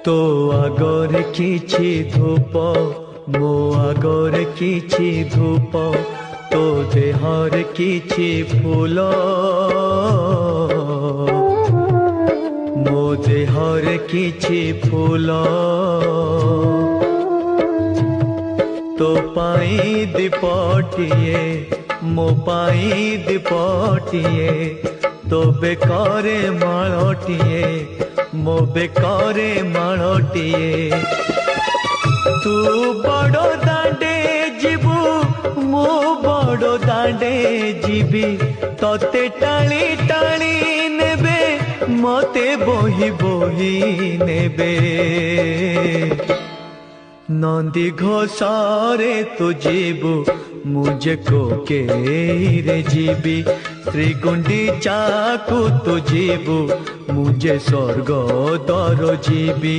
तो आगरे किछि धूप मो आगरे किछि धूप तो देहर किछि फूल मो देहर किछि फूल तो पाई दीपटिए मो पाई दीपटिए तो बेकारे माळटिए मो बेकारे माळटिए तू बड़ दांडे जीवु मो बड़ दांडे जीवी तोते टाणी टाणी नेबे मते बोही बोही नेबे नंदी घोषारे तू जीवु मुझे को के रे जीवी श्री गुंडीचा को तू जीवु मुझे स्वर्ग दर जीवी।